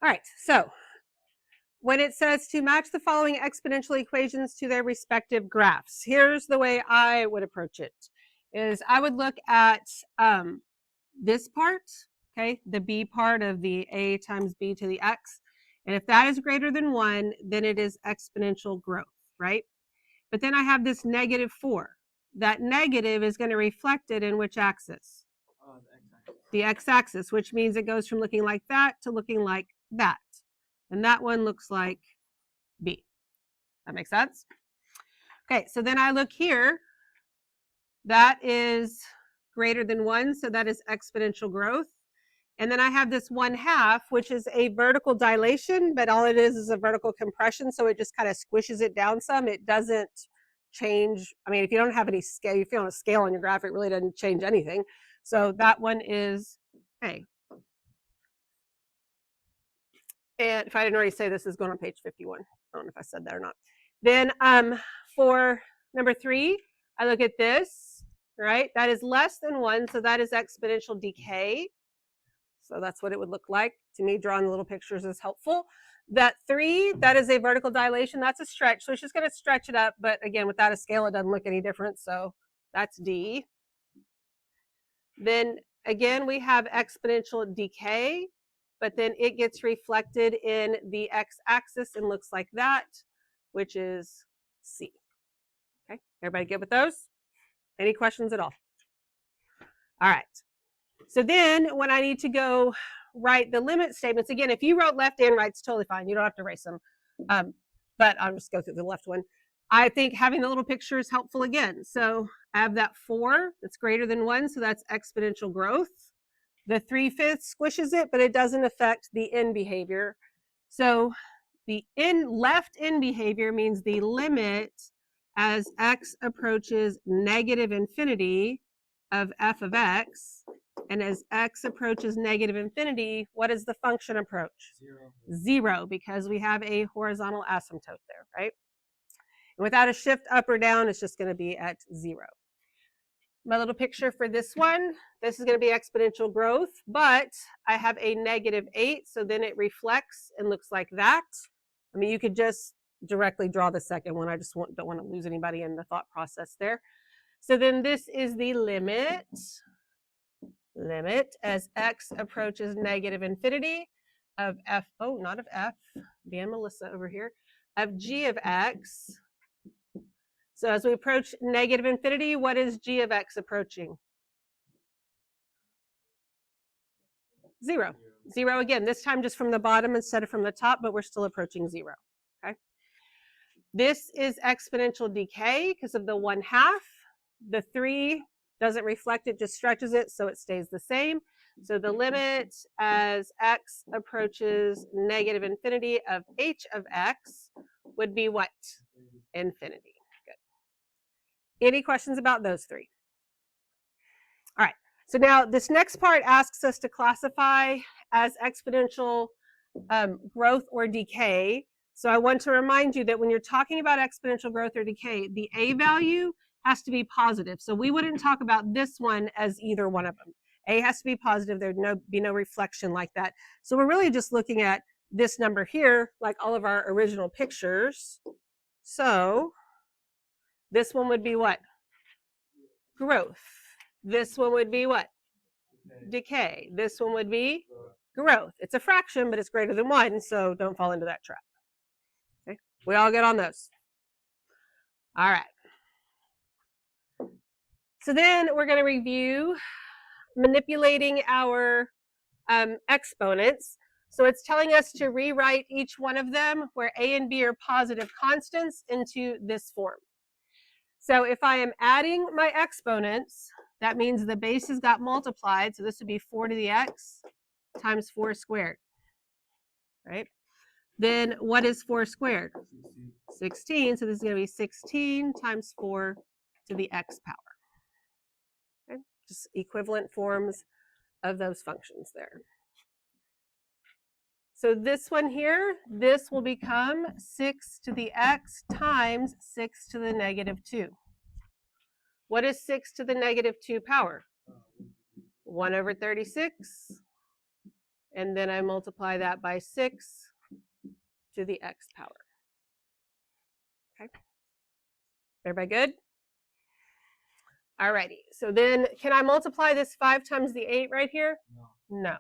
All right, so when it says to match the following exponential equations to their respective graphs, here's the way I would approach it, is I would look at this part, okay, the b part of the a times b to the x, and if that is greater than 1, then it is exponential growth, right? But then I have this -4. That negative is going to reflect it in which axis? The x-axis, which means it goes from looking like that to looking like that. And that one looks like B. That makes sense? Okay, so then I look here. That is greater than 1, so that is exponential growth. And then I have this 1/2, which is a vertical dilation, but all it is a vertical compression, so it just kind of squishes it down some. It doesn't change. I mean, if you don't have any scale, if you don't have a scale on your graph, it really doesn't change anything. So that one is A. And if I didn't already say, this is going on page 51. I don't know if I said that or not. Then for number 3, I look at this, right? That is less than 1, so that is exponential decay. So that's what it would look like. To me, drawing the little pictures is helpful. That 3, that is a vertical dilation. That's a stretch. So it's just going to stretch it up. But again, without a scale, it doesn't look any different. So that's D. Then again, we have exponential decay, but then it gets reflected in the x-axis and looks like that, which is C. Okay, everybody good with those? Any questions at all? All right. So then when I need to go write the limit statements, again, if you wrote left and right, it's totally fine. You don't have to erase them. But I'll just go through the left one. I think having the little picture is helpful again. So I have that 4 that's greater than 1, so that's exponential growth. The 3/5 squishes it, but it doesn't affect the end behavior. So the left end behavior means the limit as x approaches negative infinity of f of x, and as x approaches negative infinity, what does the function approach? 0, because we have a horizontal asymptote there, right? And without a shift up or down, it's just going to be at 0. My little picture for this one, this is going to be exponential growth, but I have a -8, so then it reflects and looks like that. I mean, you could just directly draw the second one. I just don't want to lose anybody in the thought process there. So then this is the limit as x approaches negative infinity of f, oh, not of f, being Melissa over here, of g of x. So as we approach negative infinity, what is g of x approaching? 0. 0 again, this time just from the bottom instead of from the top, but we're still approaching 0. Okay. This is exponential decay because of the 1/2. The 3 doesn't reflect it, just stretches it, so it stays the same. So the limit as x approaches negative infinity of h of x would be what? Infinity. Good. Any questions about those 3? All right. So now this next part asks us to classify as exponential growth or decay. So I want to remind you that when you're talking about exponential growth or decay, the a value has to be positive. So we wouldn't talk about this one as either one of them. A has to be positive. There'd be no reflection like that. So we're really just looking at this number here, like all of our original pictures. So this one would be what? Growth. This one would be what? Decay. This one would be growth. It's a fraction, but it's greater than 1, so don't fall into that trap. Okay, we all get on those. All right. So then we're going to review manipulating our exponents. So it's telling us to rewrite each one of them where a and b are positive constants into this form. So if I am adding my exponents, that means the bases got multiplied. So this would be 4 to the x times 4 squared, right? Then what is 4 squared? 16. So this is going to be 16 times 4 to the x power. Okay? Just equivalent forms of those functions there. So this one here, this will become 6 to the x times 6 to the -2. What is 6 to the -2 power? 1 over 36. and then I multiply that by 6 to the x power. Okay. Everybody good? Alrighty, so then can I multiply this 5 times the 8 right here? No.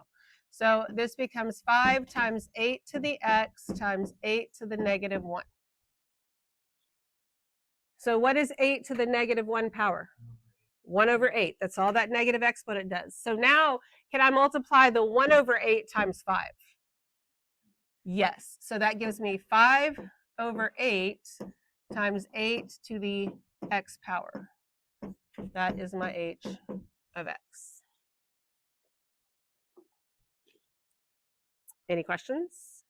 So this becomes 5 times 8 to the x times 8 to the negative 1. So what is 8 to the negative 1 power? 1 over 8. That's all that negative exponent does. So now, can I multiply the 1 over 8 times 5? Yes. So that gives me 5 over 8 times 8 to the x power. That is my h of x. Any questions?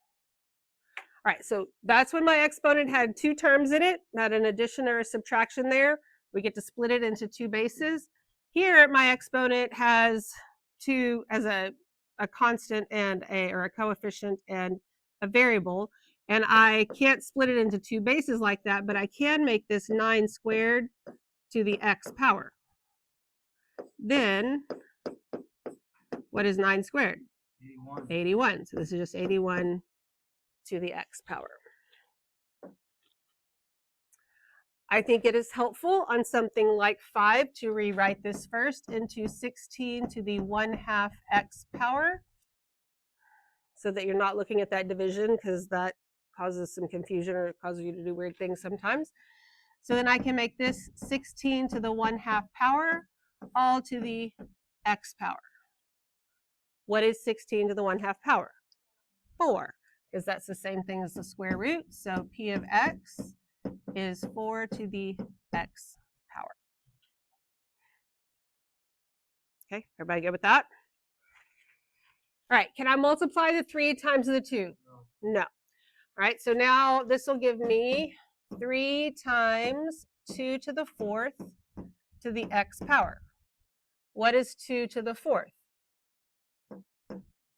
All right, so that's when my exponent had 2 terms in it, not an addition or a subtraction there. We get to split it into 2 bases. Here, my exponent has 2 as a constant and or a coefficient and a variable, and I can't split it into 2 bases like that, but I can make this 9 squared to the x power. Then, what is 9 squared? 81. 81. So this is just 81 to the x power. I think it is helpful on something like 5 to rewrite this first into 16 to the 1/2 x power, so that you're not looking at that division, because that causes some confusion or causes you to do weird things sometimes. So then I can make this 16 to the 1/2 power, all to the x power. What is 16 to the 1/2 power? 4, because that's the same thing as the square root. So p of x is 4 to the x power. Okay, everybody good with that? All right, can I multiply the 3 times the 2? No. All right, so now this will give me 3 times 2 to the 4th to the x power. What is 2 to the 4th?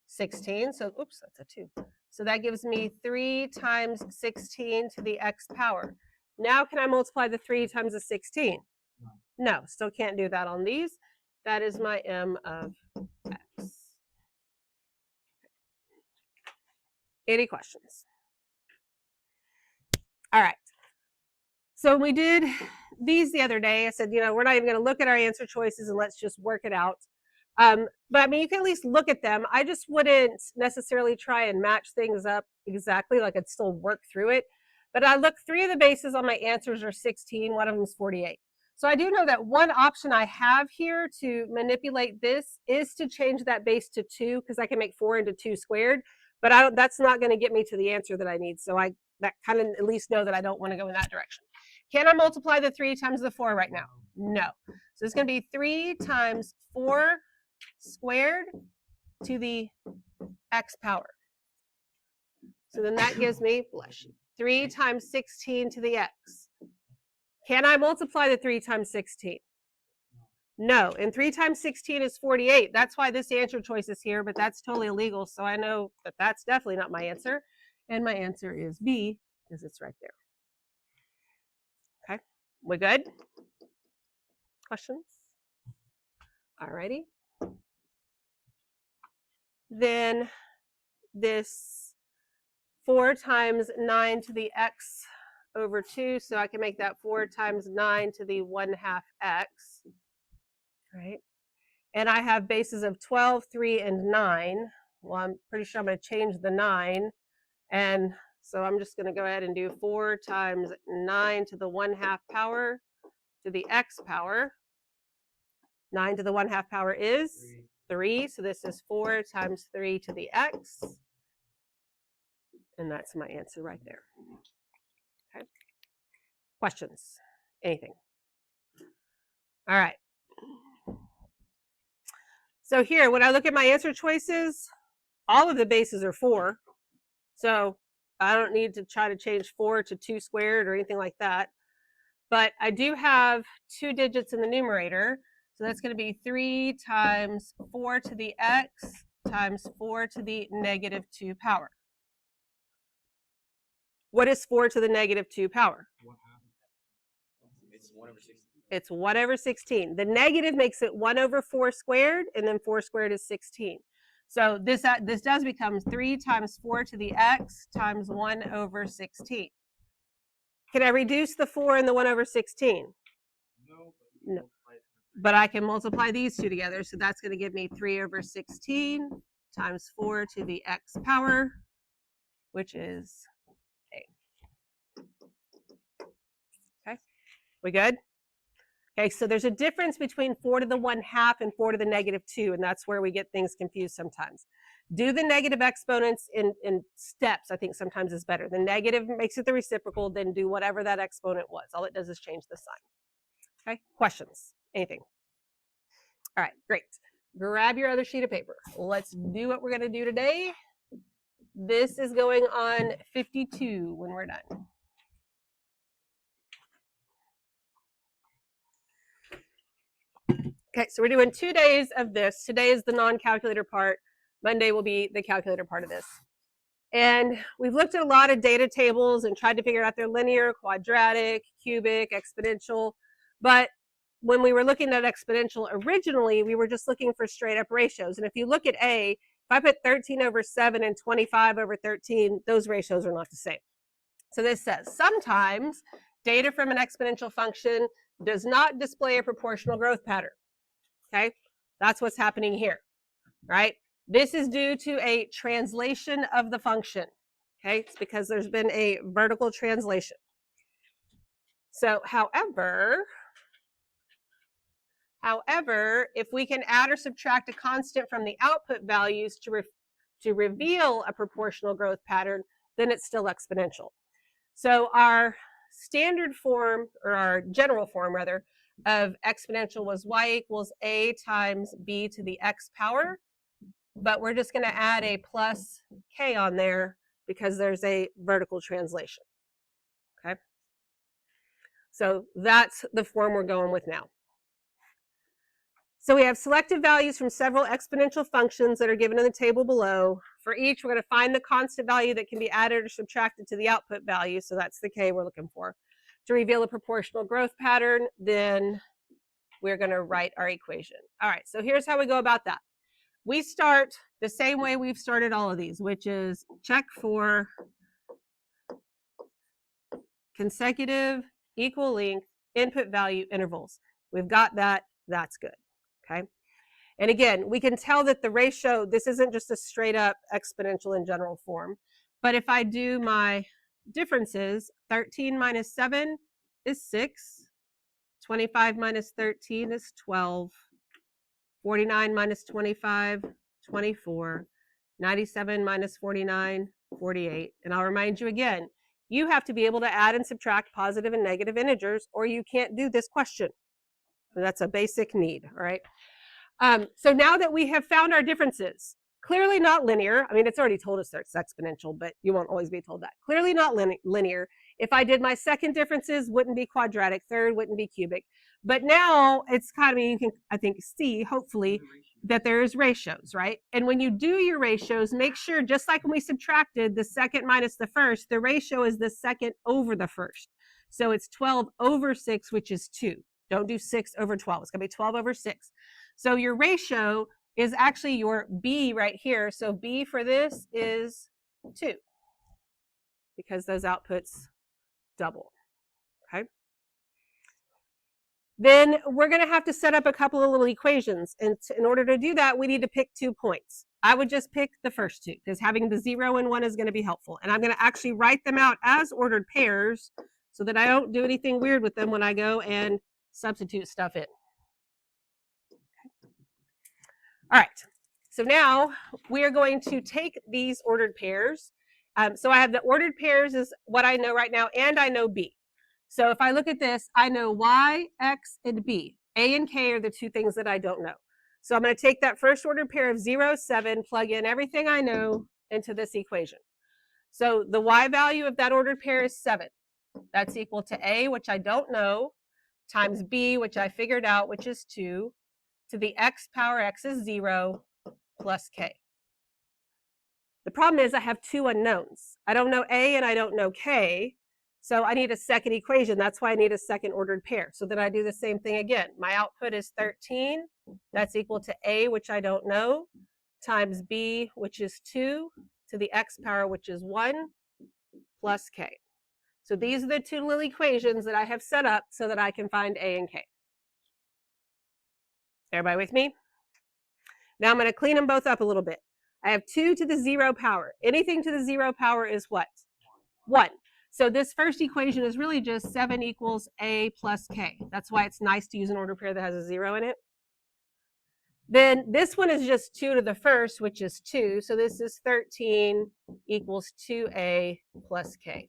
16, so oops, that's a 2. So that gives me 3 times 16 to the x power. Now can I multiply the 3 times the 16? No, still can't do that on these. That is my m of x. Any questions? All right. So we did these the other day. I said, we're not even going to look at our answer choices and let's just work it out. But I mean, you can at least look at them. I just wouldn't necessarily try and match things up exactly. Like, I'd still work through it. But I look, 3 of the bases on my answers are 16. One of them is 48. So I do know that one option I have here to manipulate this is to change that base to 2, because I can make 4 into 2 squared. But that's not going to get me to the answer that I need. So that kind of at least know that I don't want to go in that direction. Can I multiply the 3 times the 4 right now? No. So it's going to be 3 times 4 squared to the x power. So then that gives me, bless you, 3 times 16 to the x. Can I multiply the 3 times 16? No, and 3 times 16 is 48. That's why this answer choice is here, but that's totally illegal. So I know that that's definitely not my answer. And my answer is B, because it's right there. Okay, we good? Questions? All righty. Then this 4 times 9 to the x over 2, so I can make that 4 times 9 to the 1/2 x, right? And I have bases of 12, 3, and 9. Well, I'm pretty sure I'm going to change the 9, and so I'm just going to go ahead and do 4 times 9 to the 1/2 power to the x power. 9 to the 1/2 power is 3, so this is 4 times 3 to the x. And that's my answer right there. Okay. Questions? Anything? All right. So here, when I look at my answer choices, all of the bases are 4. So I don't need to try to change 4 to 2 squared or anything like that. But I do have 2 digits in the numerator. So that's going to be 3 times 4 to the x times 4 to the negative 2 power. What is 4 to the negative 2 power? It's 1 over 16. It's 1 over 16. The negative makes it 1 over 4 squared, and then 4 squared is 16. So this does become 3 times 4 to the x times 1 over 16. Can I reduce the 4 and the 1 over 16? No. But I can multiply these two together. So that's going to give me 3 over 16 times 4 to the x power, which is a. Okay, we good? Okay, so there's a difference between 4 to the 1/2 and 4 to the -2, and that's where we get things confused sometimes. Do the negative exponents in steps, I think sometimes is better. The negative makes it the reciprocal, then do whatever that exponent was. All it does is change the sign. Okay, questions? Anything? All right, great. Grab your other sheet of paper. Let's do what we're going to do today. This is going on 52 when we're done. Okay, so we're doing 2 days of this. Today is the non-calculator part. Monday will be the calculator part of this. And we've looked at a lot of data tables and tried to figure out their linear, quadratic, cubic, exponential. But when we were looking at exponential originally, we were just looking for straight up ratios. And if you look at A, if I put 13 over 7 and 25 over 13, those ratios are not the same. So this says sometimes data from an exponential function does not display a proportional growth pattern. Okay, that's what's happening here, right? This is due to a translation of the function. Okay, it's because there's been a vertical translation. So however, if we can add or subtract a constant from the output values to reveal a proportional growth pattern, then it's still exponential. So our standard form, or our general form rather, of exponential was y equals a times b to the x power, but we're just going to add a plus k on there because there's a vertical translation. Okay, so that's the form we're going with now. So we have selected values from several exponential functions that are given in the table below. For each, we're going to find the constant value that can be added or subtracted to the output value, so that's the k we're looking for. To reveal a proportional growth pattern, then we're going to write our equation. All right, so here's how we go about that. We start the same way we've started all of these, which is check for consecutive equal length input value intervals. We've got that. That's good. Okay. And again, we can tell that the ratio, this isn't just a straight up exponential in general form. But if I do my differences, 13 minus 7 is 6. 25 minus 13 is 12. 49 minus 25, 24. 97 minus 49, 48. And I'll remind you again, you have to be able to add and subtract positive and negative integers, or you can't do this question. That's a basic need, all right? So now that we have found our differences, clearly not linear. I mean, it's already told us that it's exponential, but you won't always be told that. Clearly not linear. If I did my second differences, wouldn't be quadratic. Third wouldn't be cubic. But now it's kind of, you can, I think, see, hopefully, that there's ratios, right? And when you do your ratios, make sure, just like when we subtracted the second minus the first, the ratio is the second over the first. So it's 12 over 6, which is 2. Don't do 6 over 12. It's going to be 12 over 6. So your ratio is actually your B right here. So B for this is 2 because those outputs double. Okay. Then we're going to have to set up a couple of little equations. And in order to do that, we need to pick 2 points. I would just pick the first 2 because having the 0 and 1 is going to be helpful. And I'm going to actually write them out as ordered pairs so that I don't do anything weird with them when I go and substitute stuff in. Okay. All right. So now we are going to take these ordered pairs. So I have the ordered pairs is what I know right now, and I know B. So if I look at this, I know Y, X, and B. A and K are the 2 things that I don't know. So I'm going to take that first ordered pair of 0, 7, plug in everything I know into this equation. So the Y value of that ordered pair is 7. That's equal to A, which I don't know, times B, which I figured out, which is 2, to the X power, X is 0, plus K. The problem is I have 2 unknowns. I don't know A and I don't know K. So I need a second equation. That's why I need a second ordered pair. So then I do the same thing again. My output is 13. That's equal to A, which I don't know, times b, which is 2, to the x power, which is 1, plus k. So these are the two little equations that I have set up so that I can find a and k. Everybody with me? Now I'm going to clean them both up a little bit. I have 2 to the 0 power. Anything to the 0 power is what? 1. So this first equation is really just 7 equals a plus k. That's why it's nice to use an order pair that has a 0 in it. Then this one is just 2 to the first, which is 2. So this is 13 equals 2a plus k.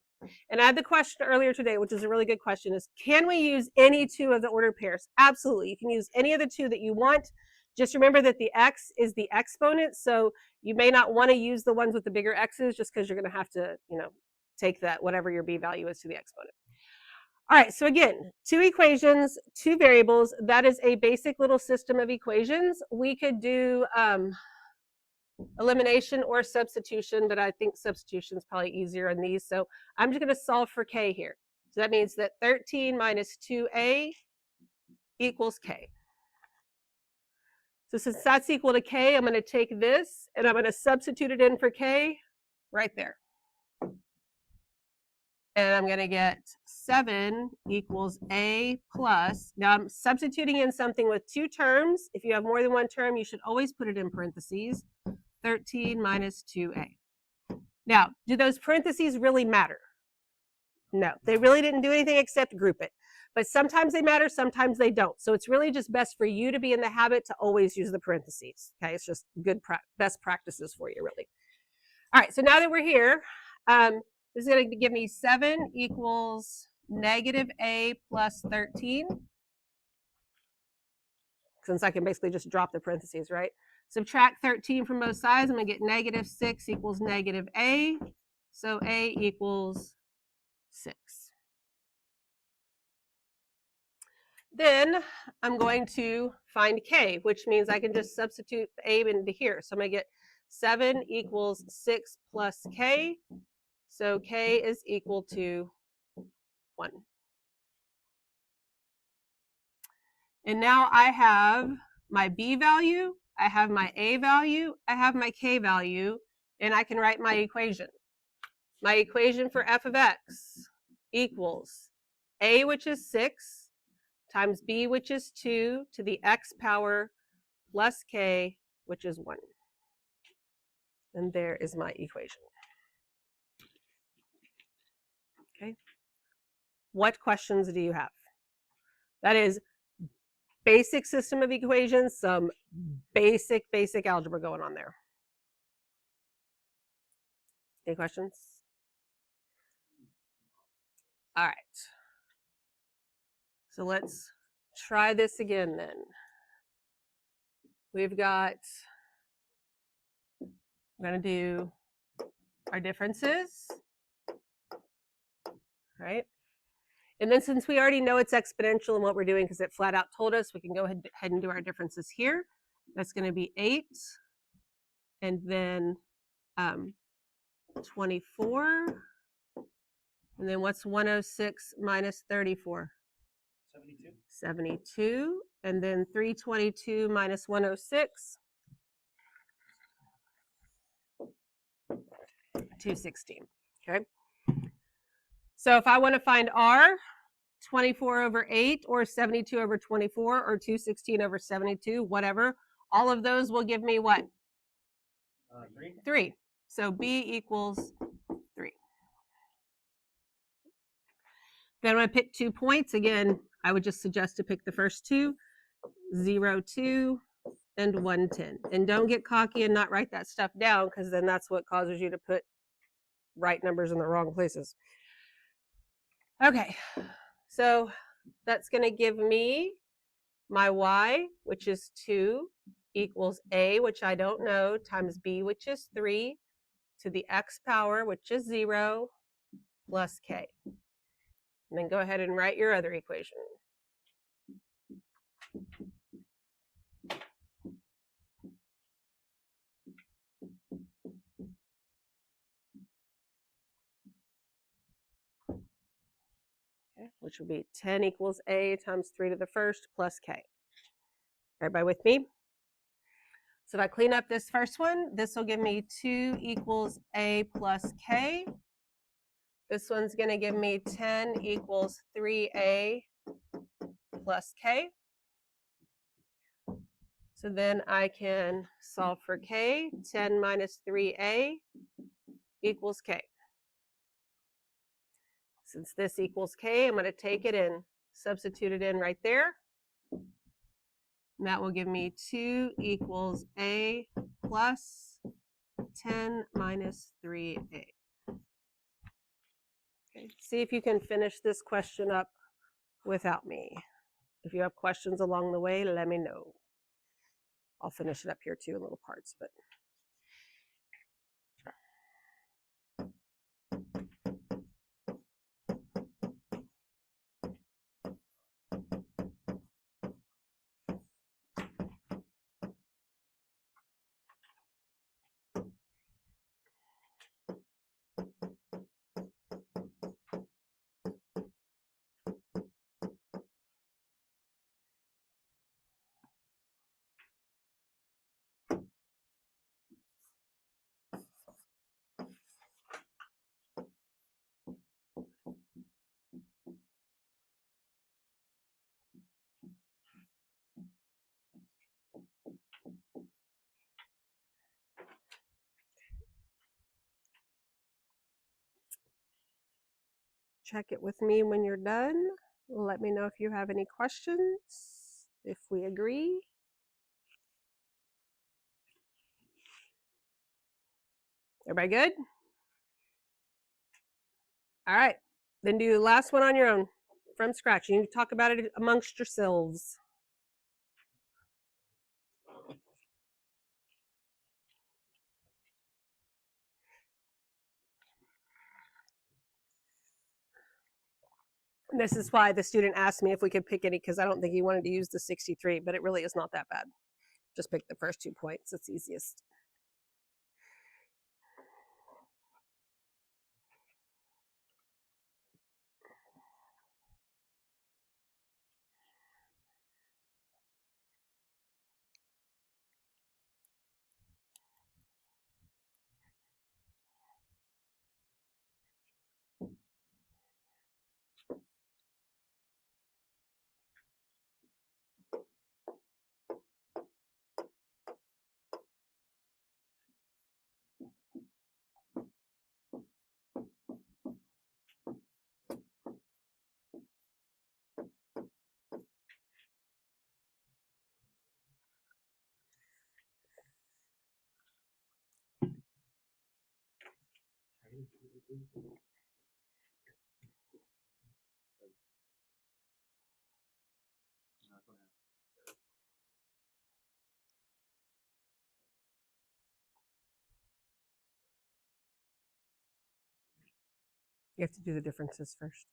And I had the question earlier today, which is a really good question, is can we use any two of the ordered pairs? Absolutely. You can use any of the two that you want. Just remember that the x is the exponent, so you may not want to use the ones with the bigger x's just because you're going to have to, take that, whatever your b value is, to the exponent. All right, so again, two equations, two variables. That is a basic little system of equations. We could do elimination or substitution, but I think substitution is probably easier on these. So I'm just going to solve for k here. So that means that 13 minus 2a equals k. So since that's equal to k, I'm going to take this and I'm going to substitute it in for k right there. And I'm going to get 7 equals a plus. Now I'm substituting in something with two terms. If you have more than one term, you should always put it in parentheses. 13 minus 2a. Now, do those parentheses really matter? No, they really didn't do anything except group it. But sometimes they matter, sometimes they don't. So it's really just best for you to be in the habit to always use the parentheses. Okay, it's just good best practices for you, really. All right, so now that we're here, this is going to give me 7 equals negative a plus 13. Since I can basically just drop the parentheses, right? Subtract 13 from both sides, I'm going to get negative 6 equals negative a. So a equals 6. Then I'm going to find k, which means I can just substitute a into here. So I'm going to get 7 equals 6 plus k. So k is equal to 1. And now I have my b value, I have my a value, I have my k value, and I can write my equation. My equation for f of x equals a, which is 6, times b, which is 2, to the x power plus k, which is 1. And there is my equation. Okay. What questions do you have? That is basic system of equations, some basic algebra going on there. Any questions? All right. So let's try this again then. We've got, we're going to do our differences, right? And then since we already know it's exponential and what we're doing because it flat out told us, we can go ahead and do our differences here. That's going to be 8 and then 24. And then what's 106 minus 34? 72. 72. And then 322 minus 106? 216. Okay. So if I want to find r, 24 over 8 or 72 over 24 or 216 over 72, whatever, all of those will give me what? 3. 3. So b equals 3. Then I'm going to pick 2 points. Again, I would just suggest to pick the first two, 0, 2, and 110. And don't get cocky and not write that stuff down because then that's what causes you to put right numbers in the wrong places. Okay, so that's going to give me my y, which is 2, equals a, which I don't know, times b, which is 3, to the x power, which is 0, plus k. And then go ahead and write your other equation. Okay, which would be 10 equals a times 3 to the first plus k. Everybody with me? So if I clean up this first one, this will give me 2 equals a plus k. This one's going to give me 10 equals 3a plus k. So then I can solve for k. 10 minus 3a equals k. Since this equals k, I'm going to take it and substitute it in right there. And that will give me 2 equals a plus 10 minus 3a. Okay. See if you can finish this question up without me. If you have questions along the way, let me know. I'll finish it up here too in little parts, but check it with me when you're done. Let me know if you have any questions, if we agree. Everybody good? All right, then do the last one on your own from scratch. You need to talk about it amongst yourselves. And this is why the student asked me if we could pick any, because I don't think he wanted to use the 63, but it really is not that bad. Just pick the first 2 points. It's easiest. You have to do the differences first.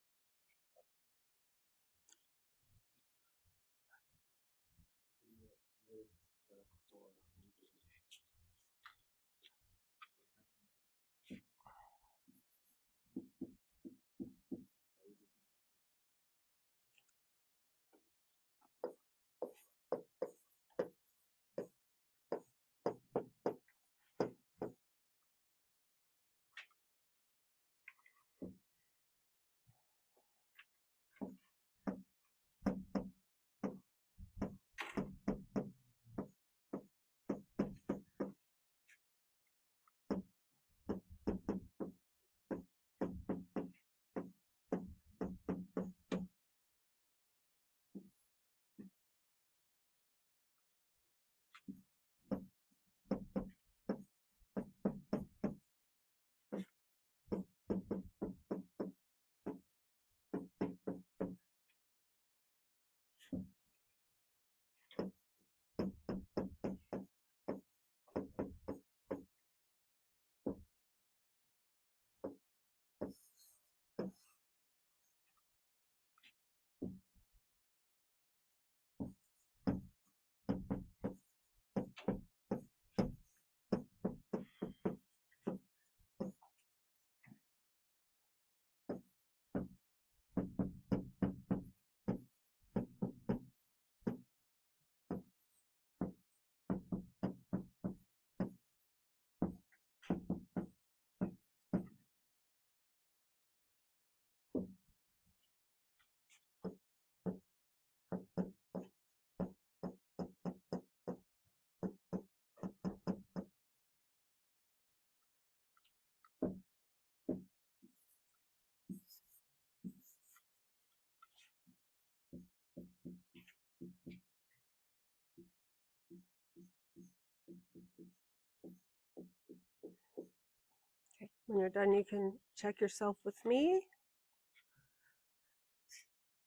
When you're done, you can check yourself with me.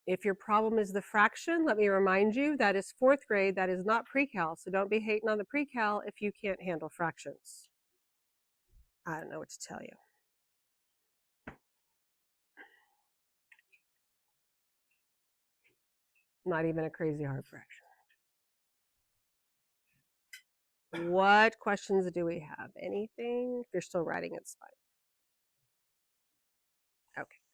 If your problem is the fraction, let me remind you, that is 4th grade, that is not pre-cal, so don't be hating on the pre-cal if you can't handle fractions. I don't know what to tell you. Not even a crazy hard fraction. What questions do we have? Anything? If you're still writing, it's fine. Okay.